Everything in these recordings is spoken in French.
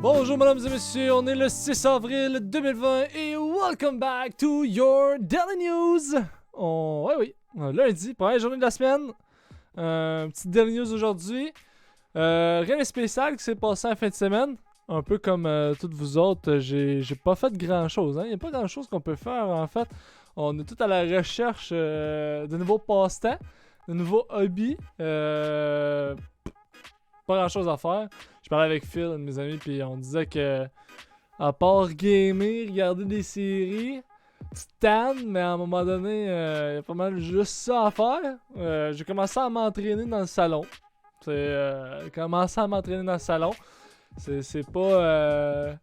Bonjour mesdames et messieurs, on est le 6 avril 2020 et welcome back to your Daily News. Oui, lundi, première journée de la semaine. Petite Daily News aujourd'hui. Rien de spécial qui s'est passé en fin de semaine. Un peu comme toutes vous autres, j'ai pas fait grand chose. Il n'y a pas grand chose qu'on peut faire en fait. On est tous à la recherche de nouveaux passe-temps, de nouveaux hobbies. Pas grand chose à faire. Je parlais avec Phil, un de mes amis, puis on disait que, à part gamer, regarder des séries, tu tannes, mais à un moment donné, il y a pas mal juste ça à faire. J'ai commencé à m'entraîner dans le salon. C'est pas.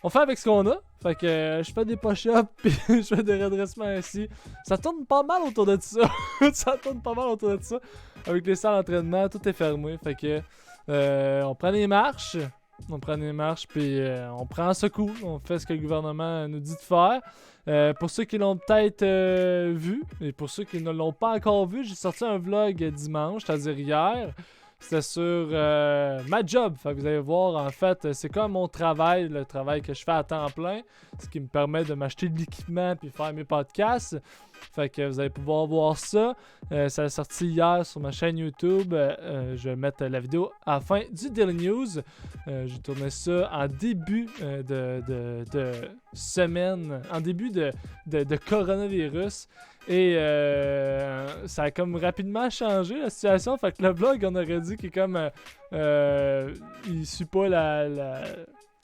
On fait avec ce qu'on a. Fait que je fais des push-ups puis je fais des redressements assis. Ça tourne pas mal autour de ça. Avec les salles d'entraînement, tout est fermé. Fait que on prend des marches. Puis on prend un secours. On fait ce que le gouvernement nous dit de faire. Pour ceux qui l'ont peut-être vu, et pour ceux qui ne l'ont pas encore vu, j'ai sorti un vlog dimanche, c'est-à-dire hier. C'était sur ma job. Fait que vous allez voir, en fait, c'est comme mon travail, le travail que je fais à temps plein. Ce qui me permet de m'acheter de l'équipement puis faire mes podcasts. Fait que vous allez pouvoir voir ça. Ça est sorti hier sur ma chaîne YouTube. Je vais mettre la vidéo à la fin du Daily News. J'ai tourné ça en début de semaine, en début de coronavirus. Et ça a comme rapidement changé la situation. Fait que le vlog, on aurait dit qu'il est comme il suit pas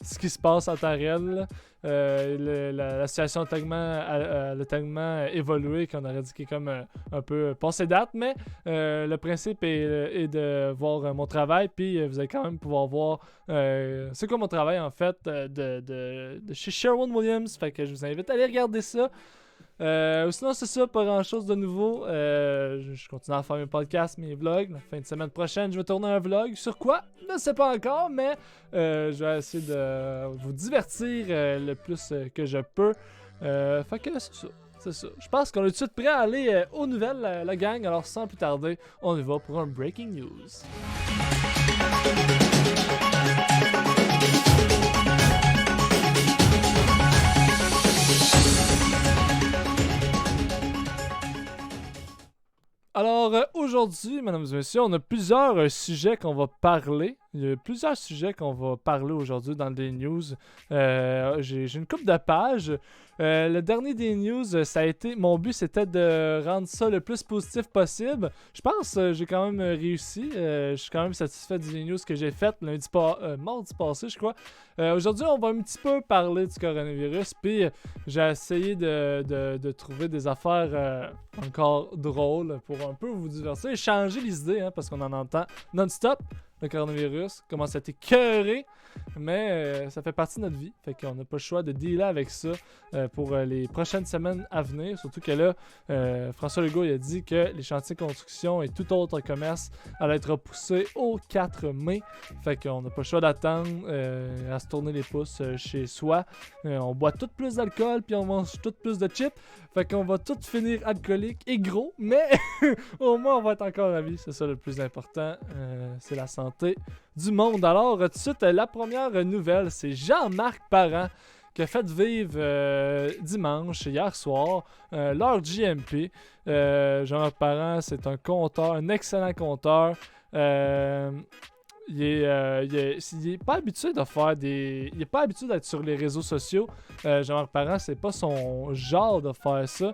ce qui se passe en temps réel. La situation a tellement évolué qu'on aurait dit qu'il est comme un peu passé date. Mais le principe est de voir mon travail. Puis vous allez quand même pouvoir voir c'est quoi mon travail en fait de chez Sherwin-Williams. Fait que je vous invite à aller regarder ça. Sinon, c'est ça, pas grand chose de nouveau. Je continue à faire mes podcasts, mes vlogs. La fin de semaine prochaine, je vais tourner un vlog. Sur quoi? Je ne sais pas encore, mais je vais essayer de vous divertir le plus que je peux. Fait que c'est ça. Je pense qu'on est tout de suite prêt à aller aux nouvelles, la gang. Alors, sans plus tarder, on y va pour un Breaking News. Alors, aujourd'hui, mesdames et messieurs, on a plusieurs sujets qu'on va parler. Il y a plusieurs sujets qu'on va parler aujourd'hui dans des news. J'ai une couple de pages. Le dernier des news, ça a été... Mon but, c'était de rendre ça le plus positif possible. Je pense que j'ai quand même réussi. Je suis quand même satisfait des news que j'ai faites mardi passé, je crois. Aujourd'hui, on va un petit peu parler du coronavirus. Puis, j'ai essayé de trouver des affaires encore drôles pour un peu vous divertir et changer les idées, hein, parce qu'on en entend non-stop. Le coronavirus commence à être écœuré, mais ça fait partie de notre vie. Fait qu'on n'a pas le choix de dealer avec ça pour les prochaines semaines à venir. Surtout que là, François Legault il a dit que les chantiers de construction et tout autre commerce allaient être repoussés au 4 mai. Fait qu'on n'a pas le choix d'attendre à se tourner les pouces chez soi. On boit tout plus d'alcool, puis on mange tout plus de chips. Fait qu'on va tout finir alcoolique et gros, mais au moins on va être encore en vie. C'est ça le plus important. C'est la santé du monde. Alors, tout de suite, la première nouvelle, c'est Jean-Marc Parent qui a fait vivre dimanche, hier soir, l'heure JMP. Jean-Marc Parent, c'est un conteur, un excellent conteur. Il est pas habitué de faire des... Il est pas habitué d'être sur les réseaux sociaux. Jean-Marc Parent, c'est pas son genre de faire ça.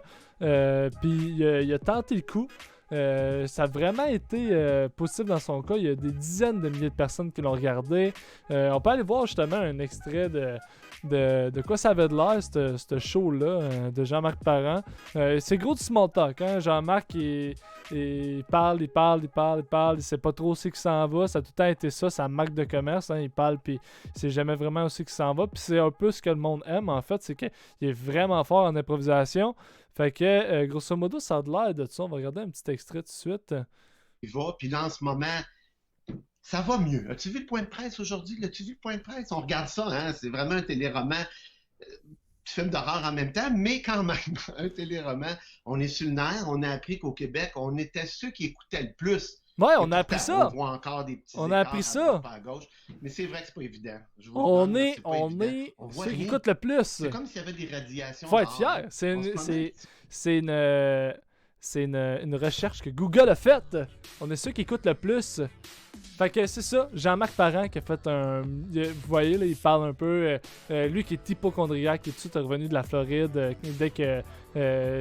Puis il a tenté le coup. Ça a vraiment été possible dans son cas. Il y a des dizaines de milliers de personnes qui l'ont regardé. On peut aller voir justement un extrait de quoi ça avait de l'air, ce show-là, de Jean-Marc Parent. C'est gros du small talk, hein? Jean-Marc, il parle, il sait pas trop où c'est qu'il s'en va. Ça a tout le temps été ça, sa marque de commerce, hein? Il parle, puis il sait jamais vraiment où c'est qu'il s'en va. Puis c'est un peu ce que le monde aime, en fait, c'est qu'il est vraiment fort en improvisation. Fait que, grosso modo, ça a de l'air de ça. On va regarder un petit extrait tout de suite. Il va, puis là, en ce moment, ça va mieux. As-tu vu le point de presse aujourd'hui? L'as-tu vu le point de presse? On regarde ça, hein? C'est vraiment un téléroman, film d'horreur en même temps, mais quand même, un téléroman. On est sur le nerf. On a appris qu'au Québec, on était ceux qui écoutaient le plus Ouais, Et on a appris pourtant, ça. on voit encore des petits On a écarts appris à ça. droite, pas à gauche. Mais c'est vrai que c'est pas évident. Je vous le On donne, là, est, c'est pas on évident. est On voit ceux qui rien. écoutent le plus. C'est comme s'il y avait des radiations Faut être dehors, hein. fier. C'est En ce une, moment, c'est une recherche que Google a faite. On est ceux qui écoutent le plus. Fait que c'est ça, Jean-Marc Parent qui a fait vous voyez, là, il parle un peu. Lui qui est hypochondriaque, qui est tout de suite revenu de la Floride dès que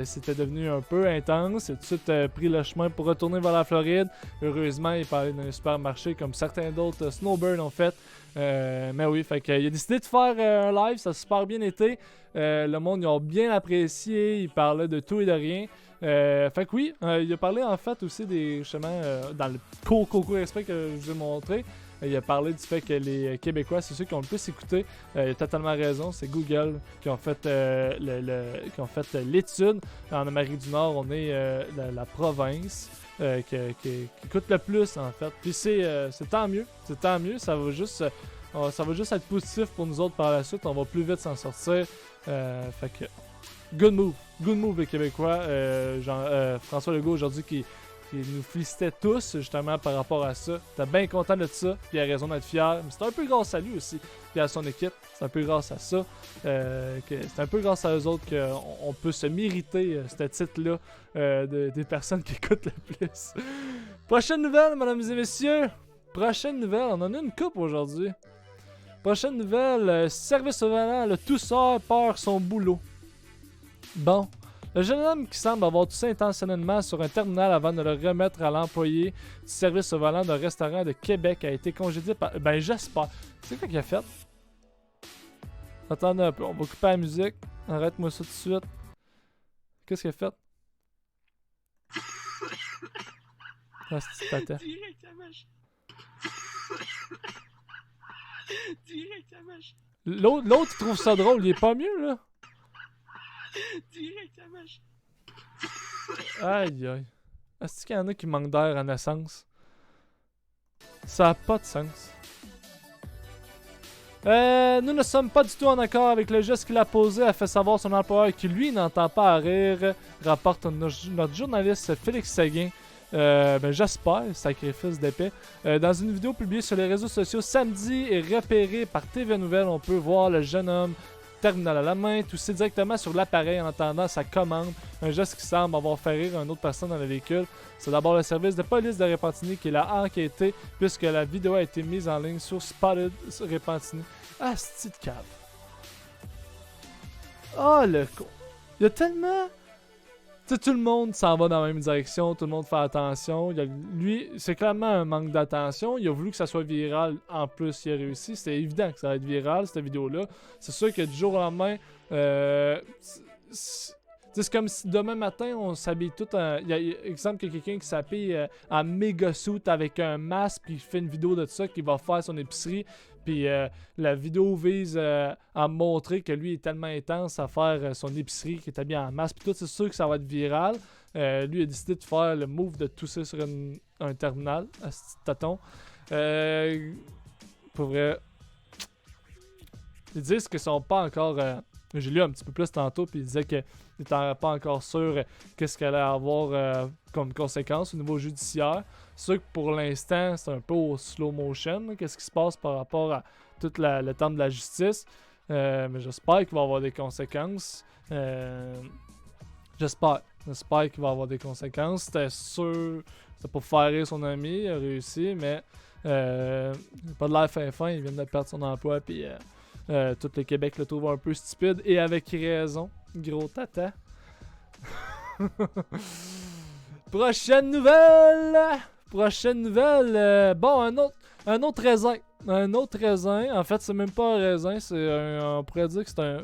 c'était devenu un peu intense. Il a tout de suite pris le chemin pour retourner vers la Floride. Heureusement, il parlait d'un supermarché comme certains d'autres Snowbird ont fait. Mais oui, fait qu'il a décidé de faire un live, ça a super bien été. Le monde, ils ont bien apprécié. Il parlait de tout et de rien. Fait que oui, il a parlé en fait aussi des justement dans le court exprès que je vous ai montré. Il a parlé du fait que les Québécois, c'est ceux qui ont le plus écouté. Il a totalement raison, c'est Google qui ont fait qui ont fait l'étude. En Amérique du Nord, on est la province qui écoute le plus en fait. Puis c'est tant mieux, Ça va juste être positif pour nous autres par la suite. On va plus vite s'en sortir. Fait que good move les Québécois. François Legault aujourd'hui qui nous félicitait tous justement par rapport à ça. T'es bien content de ça, puis il a raison d'être fier. Mais c'est un peu grâce à lui aussi, puis à son équipe. C'est un peu grâce à ça. C'est un peu grâce à eux autres qu'on peut se mériter ce titre-là des personnes qui écoutent le plus. Prochaine nouvelle, mesdames et messieurs. Prochaine nouvelle, on en a une coupe aujourd'hui. Prochaine nouvelle, service au volant, le tousseur perd son boulot. Bon, le jeune homme qui semble avoir toussé intentionnellement sur un terminal avant de le remettre à l'employé du service au volant d'un restaurant de Québec a été congédié par... Ben j'espère. C'est quoi qu'il a fait? Attendez un peu, on va couper la musique. Arrête-moi ça tout de suite. Qu'est-ce qu'il a fait? Ah, c'est tata. L'autre, il trouve ça drôle, il est pas mieux, là. Aïe, aïe. Est-ce qu'il y en a qui manquent d'air à naissance? Ça a pas de sens. Nous ne sommes pas du tout en accord avec le geste qu'il a posé, a fait savoir son employeur qui, lui, n'entend pas à rire, rapporte notre journaliste Félix Séguin. J'espère, sacrifice d'épée. Dans une vidéo publiée sur les réseaux sociaux samedi et repérée par TV Nouvelles, on peut voir le jeune homme, terminal à la main, tousser directement sur l'appareil en attendant sa commande. Un geste qui semble avoir fait rire une autre personne dans le véhicule. C'est d'abord le service de police de Repentigny qui l'a enquêté, puisque la vidéo a été mise en ligne sur Spotted Repentigny. Ah, c'est de cave. Oh, le con. Il y a tellement... Tu sais, tout le monde s'en va dans la même direction, tout le monde fait attention. Lui, c'est clairement un manque d'attention. Il a voulu que ça soit viral. En plus, il a réussi. C'était évident que ça allait être viral, cette vidéo-là. C'est sûr que du jour au lendemain, c'est comme si demain matin, on s'habille tout en... Il y a exemple que quelqu'un qui s'habille en méga suit avec un masque, puis il fait une vidéo de ça, qui va faire son épicerie. Puis la vidéo vise à montrer que lui est tellement intense à faire son épicerie, qu'il est habillé en masque. Puis tout, c'est sûr que ça va être viral. Lui a décidé de faire le move de tousser sur un terminal, à ce petit tâton. Pour vrai, ils disent qu'ils sont pas encore... j'ai lu un petit peu plus tantôt, puis ils disaient qu'ils n'étaient pas encore sûrs qu'est-ce qu'elle allait avoir comme conséquence au niveau judiciaire. C'est sûr que pour l'instant, c'est un peu au slow motion, qu'est-ce qui se passe par rapport à tout le temps de la justice. Mais j'espère qu'il va y avoir des conséquences. J'espère qu'il va y avoir des conséquences. C'était sûr, c'était pour faire rire son ami, il a réussi, mais pas de l'air fin, il vient de perdre son emploi, puis tout le Québec le trouve un peu stupide, et avec raison, gros tata. Prochaine nouvelle! Bon, un autre raisin. En fait, c'est même pas un raisin, on pourrait dire que c'est un...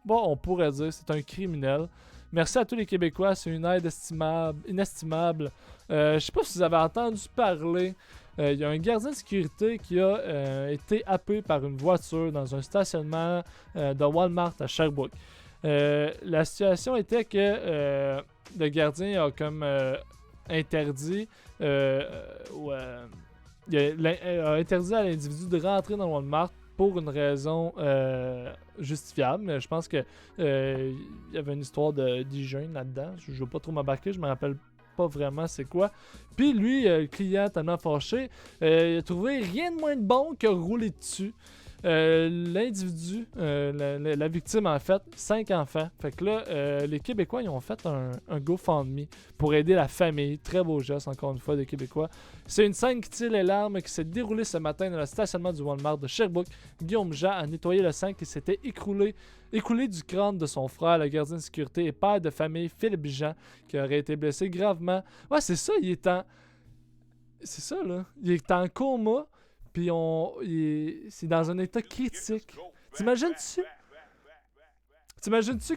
Bon, on pourrait dire que c'est un criminel. Merci à tous les Québécois, c'est une aide inestimable. Je sais pas si vous avez entendu parler. Il y a un gardien de sécurité qui a été happé par une voiture dans un stationnement de Walmart à Sherbrooke. La situation était que le gardien a comme interdit il a interdit à l'individu de rentrer dans Walmart pour une raison justifiable. Mais je pense que il y avait une histoire d'hygiène là-dedans. Je ne veux pas trop m'embarquer, je me rappelle pas vraiment c'est quoi. Puis lui, le client tellement fâché, il a trouvé rien de moins de bon que rouler dessus. L'individu, la victime en fait, 5 enfants. Fait que là, les Québécois, ils ont fait un GoFundMe pour aider la famille. Très beau geste, encore une fois, des Québécois. C'est une scène qui tire les larmes qui s'est déroulée ce matin dans le stationnement du Walmart de Sherbrooke. Guillaume Jean a nettoyé le sang qui s'était écoulé du crâne de son frère, le gardien de sécurité et père de famille, Philippe Jean, qui aurait été blessé gravement. Ouais, c'est ça, il est en... C'est ça, là. Il est en coma. Puis c'est dans un état critique. T'imagines-tu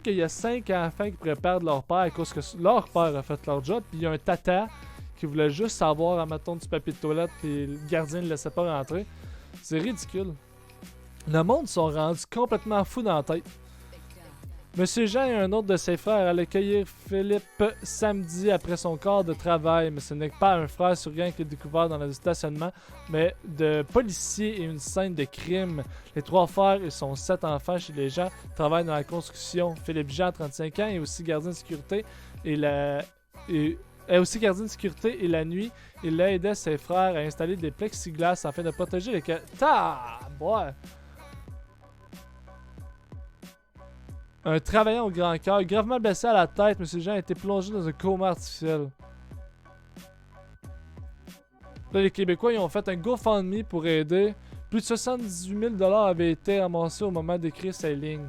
qu'il y a 5 enfants qui pourraient perdre leur père à cause que leur père a fait leur job, puis il y a un tata qui voulait juste avoir, admettons, du papier de toilette, puis le gardien ne le laissait pas rentrer. C'est ridicule. Le monde sont rendus complètement fous dans la tête. Monsieur Jean et un autre de ses frères allaient cueillir Philippe samedi après son corps de travail, mais ce n'est pas un frère survivant qui est découvert dans le stationnement, mais de policiers et une scène de crime. Les 3 frères et son 7 enfants chez les gens travaillent dans la construction. Philippe Jean, 35 ans, est aussi gardien de sécurité et la nuit, il aidait ses frères à installer des plexiglas afin de protéger les... Ouais. Un travaillant au grand cœur, gravement blessé à la tête, M. Jean a été plongé dans un coma artificiel. Là, les Québécois ils ont fait un GoFundMe pour aider. Plus de 78 000 $ avaient été amassés au moment d'écrire ces lignes.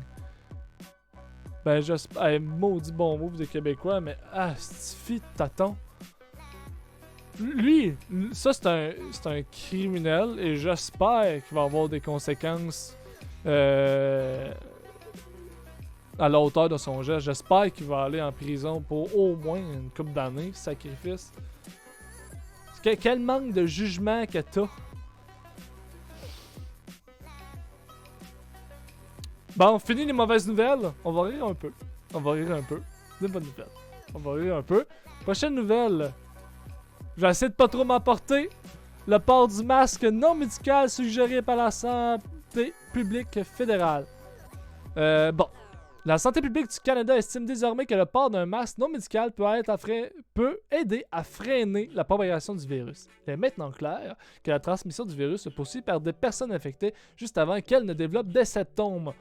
Ben, j'espère. Maudit bon move des Québécois, mais stifi tâton. Lui, ça c'est un criminel et j'espère qu'il va avoir des conséquences. À la hauteur de son geste. J'espère qu'il va aller en prison pour au moins une couple d'années, sacrifice. Quel manque de jugement que t'as. Bon, fini les mauvaises nouvelles. On va rire un peu. Des bonnes nouvelles. On va rire un peu. Prochaine nouvelle. J'essaie de pas trop m'emporter. Le port du masque non médical suggéré par la santé publique fédérale. Bon. La santé publique du Canada estime désormais que le port d'un masque non médical peut aider à freiner la propagation du virus. Il est maintenant clair que la transmission du virus se poursuit par des personnes infectées juste avant qu'elles ne développent des symptômes,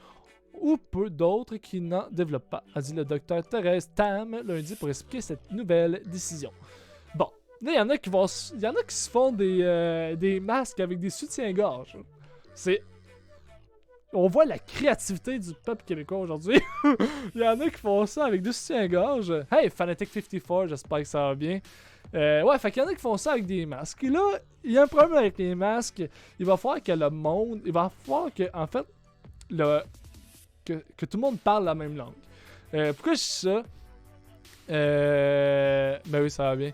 ou peu d'autres qui n'en développent pas, a dit le docteur Thérèse Tam lundi pour expliquer cette nouvelle décision. Bon, là il y en a qui se font des masques avec des soutiens-gorge. On voit la créativité du peuple québécois aujourd'hui. Il y en a qui font ça avec des soutiens-gorge. Hey, Fanatic 54, j'espère que ça va bien. Ouais, fait qu'il y en a qui font ça avec des masques. Et là, il y a un problème avec les masques. Il va falloir que le monde... Il va falloir que, en fait, que tout le monde parle la même langue. Pourquoi je dis ça? Ben oui, ça va bien.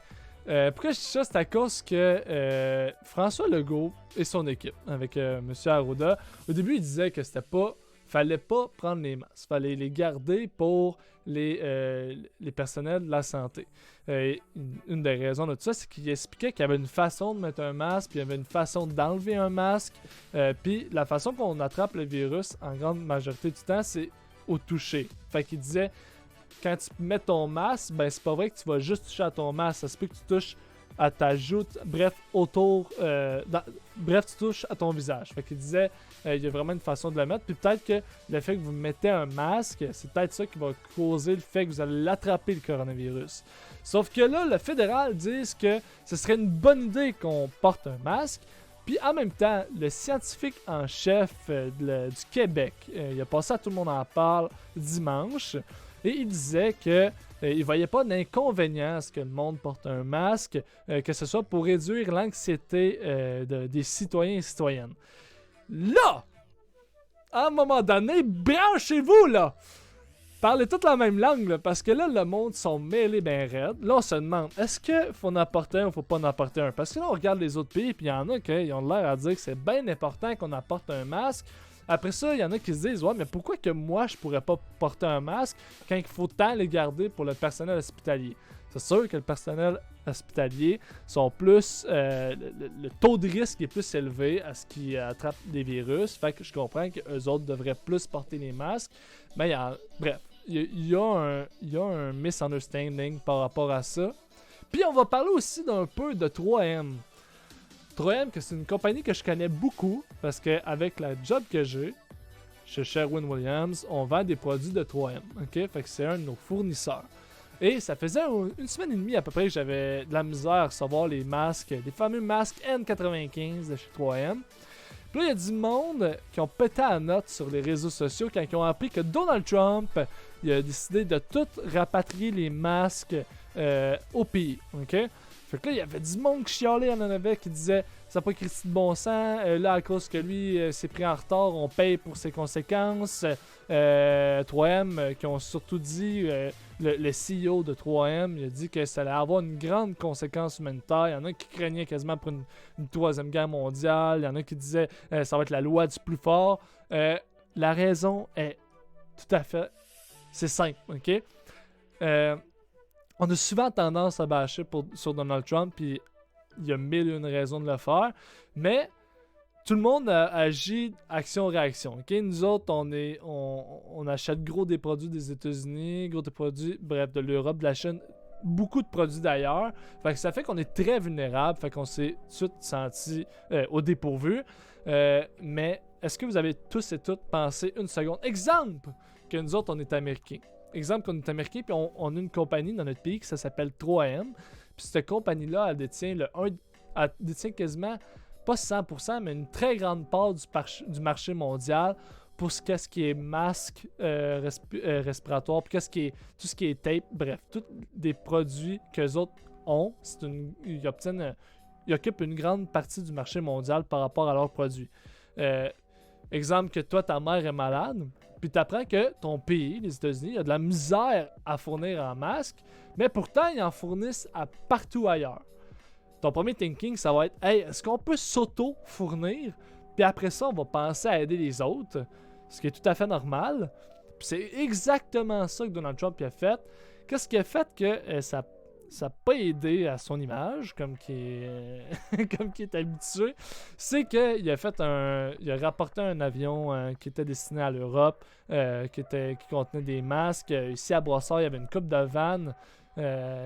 Pourquoi je dis ça? C'est à cause que François Legault et son équipe, avec M. Arruda, au début, il disait que fallait pas prendre les masques. Fallait les garder pour les personnels de la santé. Une des raisons de tout ça, c'est qu'il expliquait qu'il y avait une façon de mettre un masque, puis il y avait une façon d'enlever un masque. Puis la façon qu'on attrape le virus, en grande majorité du temps, c'est au toucher. Fait qu'il disait... Quand tu mets ton masque, ben c'est pas vrai que tu vas juste toucher à ton masque. Ça se peut que tu touches à ta joue, bref, autour. Bref, tu touches à ton visage. Fait qu'il disait, il y a vraiment une façon de le mettre. Puis peut-être que le fait que vous mettez un masque, c'est peut-être ça qui va causer le fait que vous allez l'attraper, le coronavirus. Sauf que là, le fédéral dit que ce serait une bonne idée qu'on porte un masque. Puis en même temps, le scientifique en chef du Québec, il a passé à Tout le monde en parle dimanche. Et il disait que il voyait pas d'inconvénient à ce que le monde porte un masque, que ce soit pour réduire l'anxiété des citoyens et citoyennes. Là, à un moment donné, branchez-vous là! Parlez toute la même langue, là, parce que là, le monde sont mêlés ben raides. Là, on se demande, est-ce qu'il faut en apporter un ou faut pas en apporter un? Parce que là, on regarde les autres pays, puis il y en a qui ont l'air à dire que c'est bien important qu'on apporte un masque. Après ça, il y en a qui se disent « Ouais, mais pourquoi que moi, je pourrais pas porter un masque quand il faut tant les garder pour le personnel hospitalier? » C'est sûr que le personnel hospitalier sont plus... le taux de risque est plus élevé à ce qu'ils attrapent des virus. Fait que je comprends qu'eux autres devraient plus porter les masques. Mais bref, il y a un misunderstanding par rapport à ça. Puis on va parler aussi d'un peu de 3M. 3M, que c'est une compagnie que je connais beaucoup parce qu'avec la job que j'ai chez Sherwin-Williams, on vend des produits de 3M. OK? Fait que c'est un de nos fournisseurs. Et ça faisait une semaine et demie à peu près que j'avais de la misère à recevoir les masques, les fameux masques N95 de chez 3M. Puis là, il y a du monde qui ont pété à note sur les réseaux sociaux quand ils ont appris que Donald Trump il a décidé de tout rapatrier les masques au pays. OK? Fait que là, il y avait du monde qui chialait, il y en avait qui disait ça n'a pas écrit de bon sens, là, à cause que lui s'est pris en retard, on paye pour ses conséquences. 3M qui ont surtout dit, le CEO de 3M, il a dit que ça allait avoir une grande conséquence humanitaire. Il y en a qui craignaient quasiment pour une troisième guerre mondiale. Il y en a qui disaient ça va être la loi du plus fort. La raison est tout à fait... C'est simple, OK? On a souvent tendance à bâcher sur Donald Trump, puis il y a mille et une raisons de le faire, mais tout le monde agit action-réaction. Okay? Nous autres, on achète gros des produits des États-Unis, gros des produits, bref, de l'Europe, de la Chine, beaucoup de produits d'ailleurs. Fait que ça fait qu'on est très vulnérable, fait qu'on s'est tout de suite senti au dépourvu. Mais est-ce que vous avez tous et toutes pensé une seconde? Exemple, que nous autres, on est Américains. Exemple qu'on est Américains, puis on a une compagnie dans notre pays qui s'appelle 3M. Puis cette compagnie-là, elle détient quasiment, pas 100%, mais une très grande part du marché mondial pour ce qui est masque respiratoire, puis tout ce qui est tape, bref, tous des produits qu'eux autres ont, ils occupent une grande partie du marché mondial par rapport à leurs produits. Exemple que toi, ta mère est malade, puis tu apprends que ton pays, les États-Unis, a de la misère à fournir en masque, mais pourtant, ils en fournissent à partout ailleurs. Ton premier thinking, ça va être « Hey, est-ce qu'on peut s'auto-fournir? » Puis après ça, on va penser à aider les autres, ce qui est tout à fait normal. Puis c'est exactement ça que Donald Trump a fait. Qu'est-ce qui a fait que ça n'a pas aidé à son image, comme qui est habitué, c'est qu'il a rapporté un avion qui était destiné à l'Europe, qui contenait des masques. Ici à Brossard, il y avait une coupe de vannes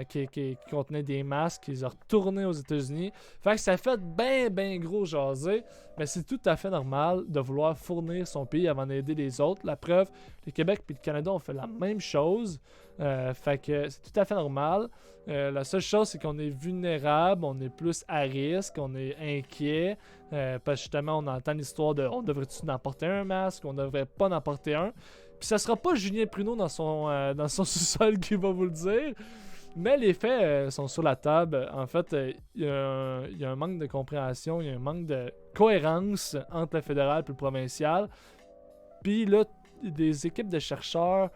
qui contenait des masques. Ils ont retourné aux États-Unis. Fait que ça fait ben gros jaser, mais c'est tout à fait normal de vouloir fournir son pays avant d'aider les autres. La preuve, le Québec et le Canada ont fait la même chose. Fait que c'est tout à fait normal. La seule chose, c'est qu'on est vulnérable, on est plus à risque, on est inquiet. Parce que justement, on entend l'histoire de on devrait-tu en porter un masque, on devrait pas en porter un. Puis ça sera pas Julien Pruneau dans son sous-sol qui va vous le dire. Mais les faits sont sur la table. En fait, il y a un manque de compréhension, il y a un manque de cohérence entre le fédéral et le provincial. Puis là, des équipes de chercheurs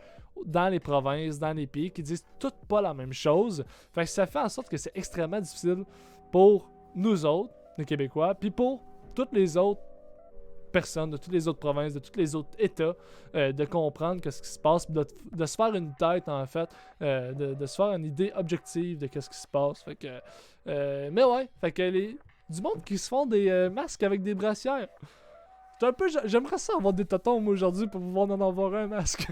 dans les provinces, dans les pays, qui disent toutes pas la même chose. Fait que ça fait en sorte que c'est extrêmement difficile pour nous autres, les Québécois, puis pour toutes les autres personnes, de toutes les autres provinces, de tous les autres États, de comprendre ce qui se passe, de se faire une tête, en fait, de se faire une idée objective de ce qui se passe. Fait que, mais ouais, fait que du monde qui se font des masques avec des brassières. C'est un peu, j'aimerais ça avoir des totons, moi, aujourd'hui, pour pouvoir en avoir un masque.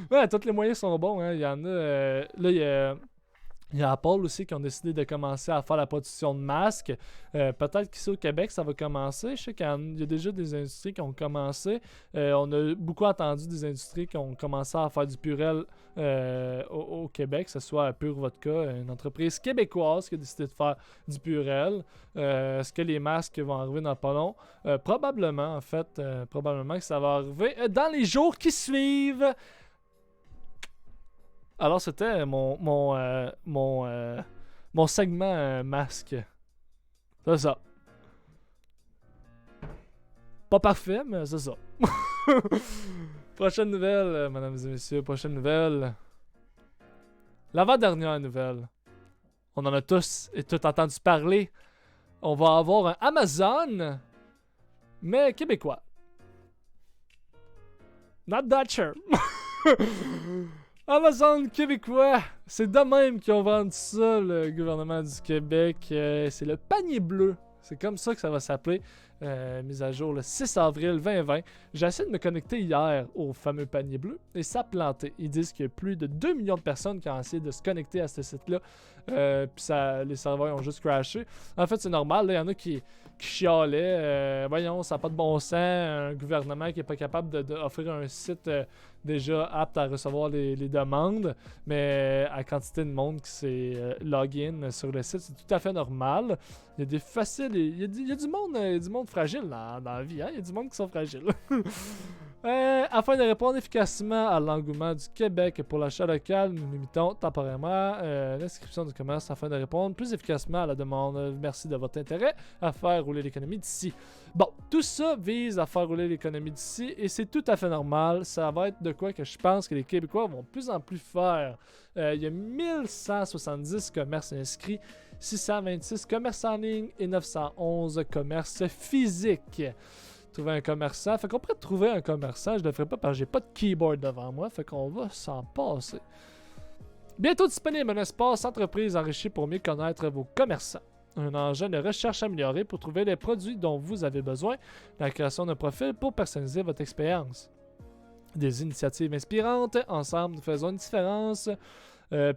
Ouais, tous les moyens sont bons, hein. Il y en a. Là, il y a Apple aussi qui ont décidé de commencer à faire la production de masques. Peut-être qu'ici au Québec, ça va commencer. Je sais qu'il y a déjà des industries qui ont commencé. On a beaucoup entendu des industries qui ont commencé à faire du Purell au Québec, que ce soit Pure Vodka, une entreprise québécoise qui a décidé de faire du Purell. Est-ce que les masques vont arriver dans pas long? Probablement, en fait. Probablement que ça va arriver dans les jours qui suivent. Alors, c'était mon segment masque. C'est ça. Pas parfait, mais c'est ça. Prochaine nouvelle, mesdames et messieurs. Prochaine nouvelle. L'avant-dernière nouvelle. On en a tous et toutes entendu parler. On va avoir un Amazon, mais québécois. Not that sure. Amazon québécois, c'est de même qu'ils ont vendu ça, le gouvernement du Québec. C'est le panier bleu C'est comme ça que ça va s'appeler. Mise à jour le 6 avril 2020. J'ai essayé de me connecter hier au fameux panier bleu et ça a planté. Ils disent qu'il y a plus de 2 millions de personnes qui ont essayé de se connecter à ce site-là. Puis les serveurs ont juste crashé. En fait, c'est normal. Il y en a qui chialaient. Voyons, ça n'a pas de bon sens. Un gouvernement qui n'est pas capable d'offrir un site déjà apte à recevoir les demandes. Mais à quantité de monde qui s'est login sur le site, c'est tout à fait normal. Il y a des faciles. Il y a du monde fragile dans la vie. Hein? Il y a du monde qui sont fragiles. Afin de répondre efficacement à l'engouement du Québec pour l'achat local, nous limitons temporairement l'inscription du commerce afin de répondre plus efficacement à la demande. Merci de votre intérêt à faire rouler l'économie d'ici. Bon, tout ça vise à faire rouler l'économie d'ici et c'est tout à fait normal. Ça va être de quoi que je pense que les Québécois vont de plus en plus faire. Il y a 1170 commerces inscrits, 626 commerces en ligne et 911 commerces physiques. Trouver un commerçant. Fait qu'on pourrait trouver un commerçant. Je le ferai pas parce que j'ai pas de keyboard devant moi. Fait qu'on va s'en passer. Bientôt disponible un espace entreprise enrichi pour mieux connaître vos commerçants. Un engin de recherche amélioré pour trouver les produits dont vous avez besoin. La création d'un profil pour personnaliser votre expérience. Des initiatives inspirantes. Ensemble, nous faisons une différence.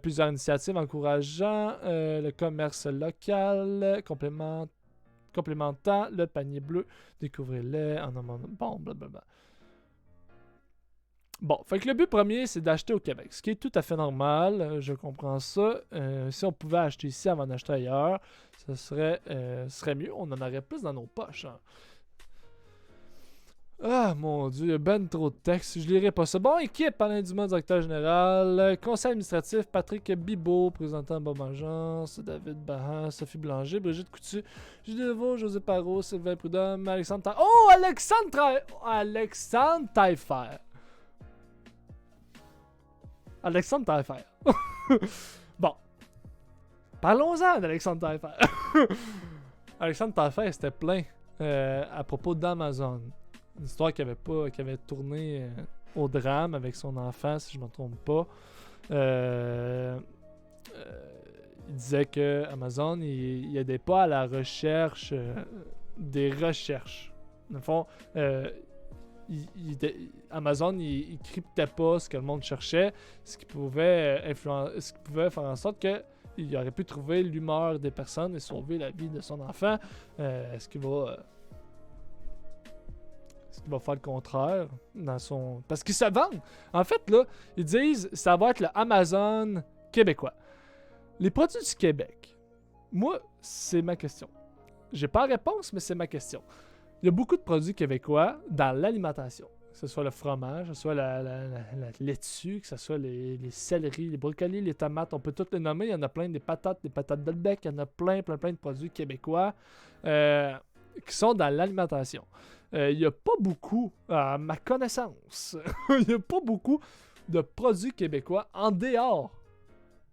Plusieurs initiatives encourageant le commerce local. Complémentant le panier bleu, découvrez-les en amont. Bon, blablabla. Bon, fait que le but premier, c'est d'acheter au Québec, ce qui est tout à fait normal, je comprends ça. Si on pouvait acheter ici avant d'acheter ailleurs, ce serait mieux, on en aurait plus dans nos poches. Hein. Ah mon dieu, il y a ben trop de textes, je lirai pas ça. Bon, équipe, Alain Dumas, directeur général, conseil administratif, Patrick Bibeau, présentant Bob Agence, David Bahan, Sophie Blanger, Brigitte Coutu, Julie Deveau, José Parot, Sylvain Prudhomme, Alexandre Taillefer. Oh, Alexandre Taillefer. Alexandre Taillefer. Bon. Parlons-en d'Alexandre Taillefer. Alexandre Taillefer, c'était plein à propos d'Amazon. Une histoire qui avait tourné au drame avec son enfant, si je ne me trompe pas. Il disait que Amazon, il aidait pas à la recherche des recherches. Dans le fond, Amazon, il cryptait pas ce que le monde cherchait, ce qui pouvait faire en sorte qu'il aurait pu trouver l'humeur des personnes et sauver la vie de son enfant. Est-ce qu'il va faire le contraire dans son... Parce qu'ils se vendent. En fait, là, ils disent ça va être le Amazon québécois. Les produits du Québec. Moi, c'est ma question. J'ai pas la réponse, mais c'est ma question. Il y a beaucoup de produits québécois dans l'alimentation. Que ce soit le fromage, que ce soit la laitue, que ce soit les céleris, les brocolis, les tomates. On peut tous les nommer. Il y en a plein, des patates Dolbec. Il y en a plein de produits québécois qui sont dans l'alimentation. Il n'y a pas beaucoup, à ma connaissance, il n'y a pas beaucoup de produits québécois en dehors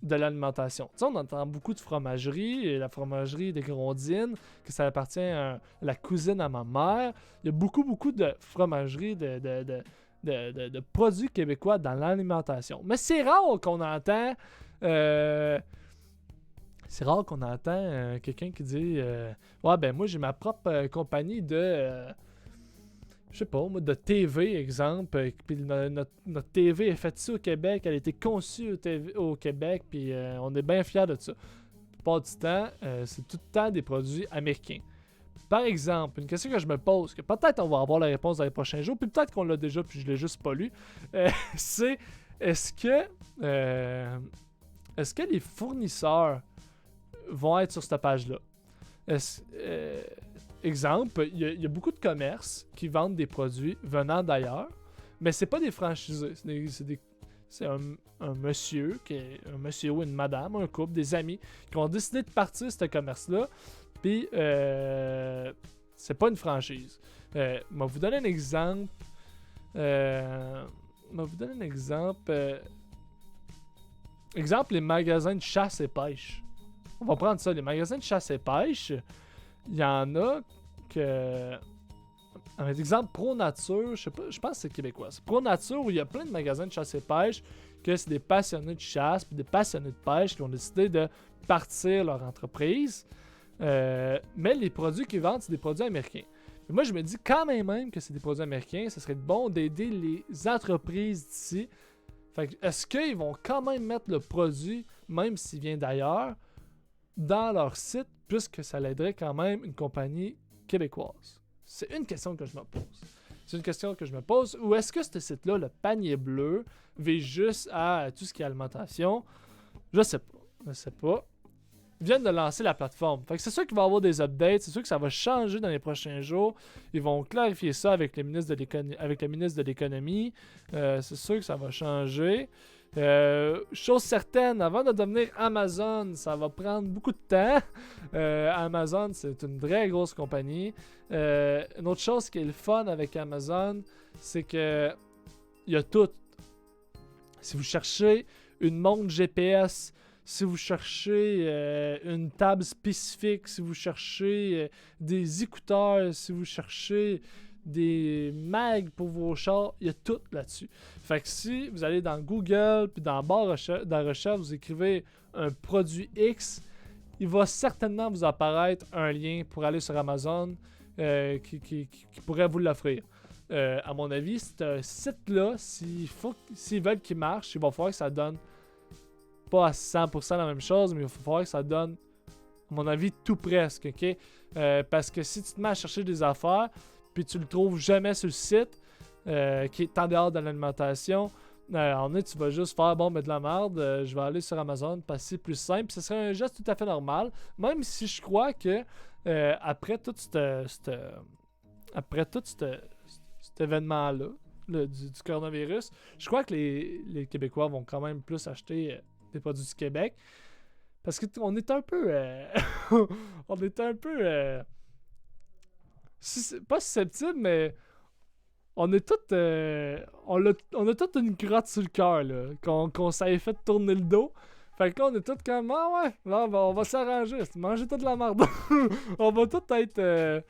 de l'alimentation. Tu sais, on entend beaucoup de fromagerie, et la fromagerie des Grondines, que ça appartient à la cousine à ma mère. Il y a beaucoup de fromagerie, de produits québécois dans l'alimentation. Mais c'est rare qu'on entend... quelqu'un qui dit ouais, ben moi j'ai ma propre compagnie de... je sais pas, moi, de TV, exemple, puis notre TV est faite ici au Québec, elle a été conçue au Québec, puis on est bien fiers de ça. La plupart du temps, c'est tout le temps des produits américains. Par exemple, une question que je me pose, que peut-être on va avoir la réponse dans les prochains jours, puis peut-être qu'on l'a déjà, puis je l'ai juste pas lu, c'est est-ce que les fournisseurs vont être sur cette page-là? Exemple, il y a beaucoup de commerces qui vendent des produits venant d'ailleurs, mais c'est pas des franchisés. C'est un monsieur, un monsieur ou une madame, un couple, des amis, qui ont décidé de partir ce commerce-là, puis c'est pas une franchise. Je vais vous donner un exemple. Exemple, les magasins de chasse et pêche. On va prendre ça, les magasins de chasse et pêche. Il y en a que... Un exemple, Pro Nature, je pense que c'est québécois. C'est Pro Nature, où il y a plein de magasins de chasse et pêche, que c'est des passionnés de chasse, puis des passionnés de pêche qui ont décidé de partir leur entreprise. Mais les produits qu'ils vendent, c'est des produits américains. Et moi, je me dis quand même que c'est des produits américains, ce serait bon d'aider les entreprises d'ici. Fait que, est-ce qu'ils vont quand même mettre le produit, même s'il vient d'ailleurs, dans leur site, puisque ça l'aiderait quand même une compagnie québécoise? C'est une question que je me pose. C'est une question que je me pose. Ou est-ce que ce site-là, le panier bleu, vise juste à tout ce qui est alimentation? Je sais pas. Je sais pas. Ils viennent de lancer la plateforme. Fait que c'est sûr qu'il va y avoir des updates. C'est sûr que ça va changer dans les prochains jours. Ils vont clarifier ça avec le ministre de l'économie. C'est sûr que ça va changer. Chose certaine, avant de devenir Amazon, ça va prendre beaucoup de temps. Amazon, c'est une très grosse compagnie. Une autre chose qui est le fun avec Amazon, c'est que il y a tout. Si vous cherchez une montre GPS, si vous cherchez une table spécifique, si vous cherchez des écouteurs, si vous cherchez des mags pour vos chars, il y a tout là-dessus. Fait que si vous allez dans Google, puis dans la barre de recherche, vous écrivez un produit X, il va certainement vous apparaître un lien pour aller sur Amazon qui pourrait vous l'offrir. À mon avis, ce site-là, s'ils veulent qu'il marche, il va falloir que ça donne pas à 100% la même chose, mais il va falloir que ça donne, à mon avis, tout presque, ok? Parce que si tu te mets à chercher des affaires, puis tu le trouves jamais sur le site, qui est en dehors de l'alimentation, tu vas juste faire, bon, mais de la merde, je vais aller sur Amazon, parce que c'est plus simple, puis ce serait un geste tout à fait normal, même si je crois que après tout cet événement-là, du coronavirus, je crois que les Québécois vont quand même plus acheter des produits du Québec. Parce qu'on est un peu... on est un peu... pas susceptible, mais... On est tous... on a toute une crotte sur le cœur, là. Qu'on s'avait fait tourner le dos. Fait que là, on est tous comme... Ah ouais, là, on va s'arranger. Manger toute la merde. On va tous être...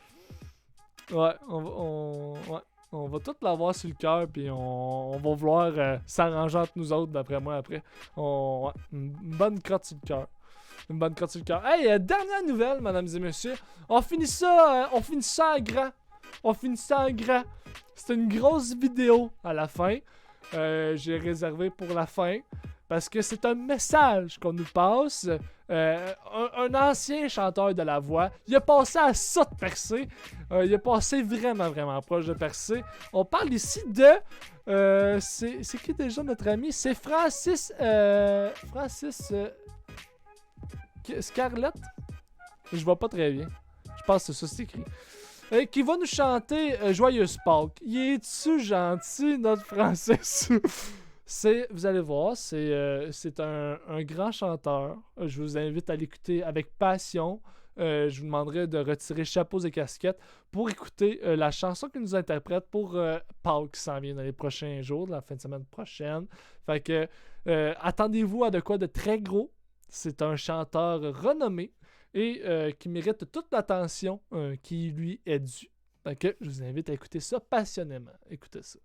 Ouais, ouais. On va tout l'avoir sur le cœur, puis on va vouloir s'arranger entre nous autres, d'après moi, après. Ouais, une bonne crotte sur le cœur. Une bonne crotte sur le cœur. Hey, dernière nouvelle, mesdames et messieurs. On finit ça en grand. On finit ça en grand. C'est une grosse vidéo à la fin. J'ai réservé pour la fin. Parce que c'est un message qu'on nous passe. Un ancien chanteur de la voix. Il a passé à ça de percer. Il a passé vraiment proche de percer. On parle ici de... c'est qui déjà notre ami? C'est Francis Scarlett? Je vois pas très bien. Je pense que c'est ça, c'est écrit. Qui va nous chanter Joyeuse Pâques. Il est-tu gentil, notre Francis? Vous allez voir, c'est un grand chanteur. Je vous invite à l'écouter avec passion. Je vous demanderai de retirer chapeaux et casquettes pour écouter la chanson qu'il nous interprète pour Pâques qui s'en vient dans les prochains jours, la fin de semaine prochaine. Fait que attendez-vous à de quoi de très gros. C'est un chanteur renommé et qui mérite toute l'attention qui lui est due. Fait que je vous invite à écouter ça passionnément. Écoutez ça.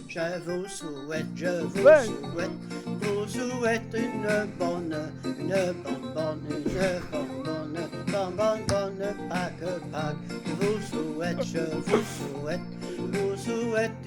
Je vous souhaite une bonne Pâques. Je vous souhaite une bonne fête, de Pâques. Je vous souhaite une bonne Pâques. Je vous souhaite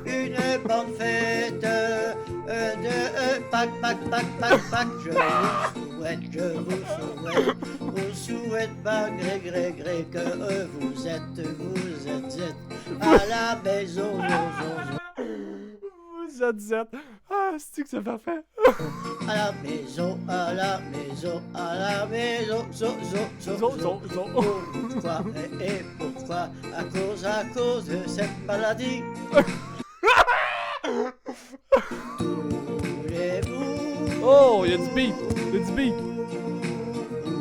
une bonne fête de Pâques. Je vous souhaite, gré, que vous êtes à la maison. Vous êtes. Ah, c'est que c'est parfait. À la maison. Pourquoi et pourquoi? À cause de cette maladie. Oh, il y a du beat.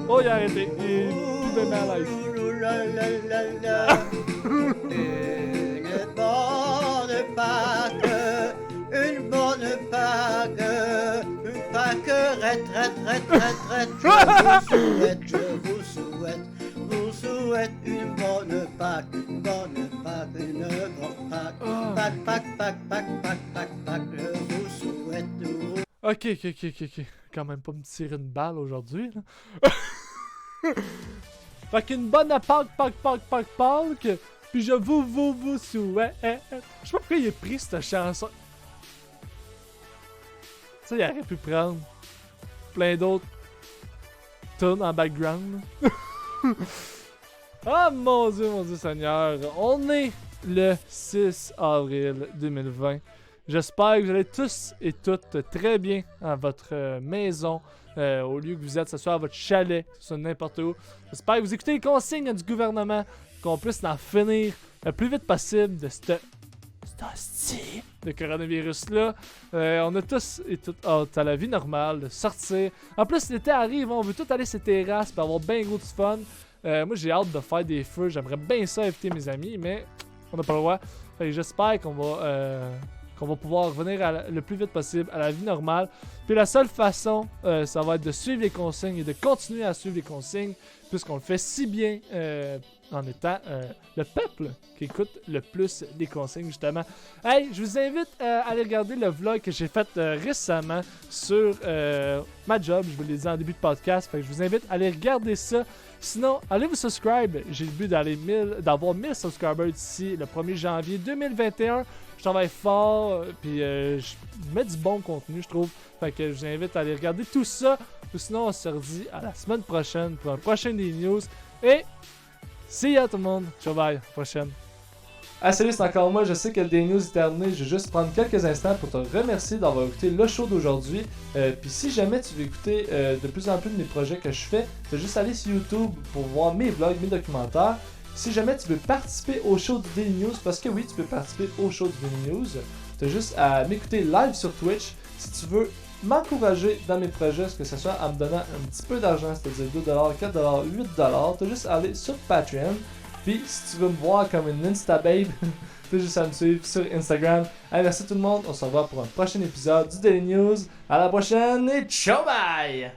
Oh, il a arrêté. Il est tout de mal à l'aise. la la la la. Une bonne Pâques, une bonne Pâques, une Pâques je vous souhaite une bonne Pâques, une bonne Pâques, une bonne Pâques, Pâques, je vous souhaite. Ok. Quand même pas me tirer une balle aujourd'hui, là. Fait qu'une bonne Pâques. Puis je vous souhaite. Je sais pas pourquoi il a pris cette chanson. Tu sais, il aurait pu prendre plein d'autres tunes en background. Ah mon dieu Seigneur. On est le 6 avril 2020. J'espère que vous allez tous et toutes très bien à votre maison, au lieu que vous êtes, que ce soit à votre chalet, que ce soit n'importe où. J'espère que vous écoutez les consignes du gouvernement, qu'on puisse en finir le plus vite possible de cette hostie de coronavirus-là. On a tous et toutes hâte à la vie normale, de sortir. En plus, l'été arrive, on veut tous aller sur les terrasses pour avoir bien gros de fun. Moi, j'ai hâte de faire des feux. J'aimerais bien ça inviter mes amis, mais on n'a pas le droit. Fait que j'espère qu'on va pouvoir revenir le plus vite possible à la vie normale. Puis la seule façon, ça va être de suivre les consignes et de continuer à suivre les consignes, puisqu'on le fait si bien en étant le peuple qui écoute le plus les consignes, justement. Hey, je vous invite à aller regarder le vlog que j'ai fait récemment sur ma job. Je vous l'ai dit en début de podcast, fait que je vous invite à aller regarder ça. Sinon, allez vous subscribe. J'ai le but d'avoir 1000 subscribers d'ici le 1er janvier 2021. Je travaille fort, puis je mets du bon contenu, je trouve. Fait que je vous invite à aller regarder tout ça. Ou sinon, on se redit à la semaine prochaine pour un prochain des news. Et see ya tout le monde. Ciao, bye. Prochaine. Ah salut, c'est encore moi. Je sais que le Daily News est terminé. Je vais juste prendre quelques instants pour te remercier d'avoir écouté le show d'aujourd'hui. Puis si jamais tu veux écouter de plus en plus de mes projets que je fais, tu as juste aller sur YouTube pour voir mes vlogs, mes documentaires. Si jamais tu veux participer au show du Daily News, parce que oui, tu peux participer au show du Daily News, tu as juste à m'écouter live sur Twitch. Si tu veux m'encourager dans mes projets, que ce soit en me donnant un petit peu d'argent, c'est-à-dire 2$, 4$, 8$, tu as juste à aller sur Patreon. Puis si tu veux me voir comme une Instababe, tu as juste à me suivre sur Instagram. Allez, merci tout le monde, on se revoit pour un prochain épisode du Daily News. À la prochaine et ciao bye!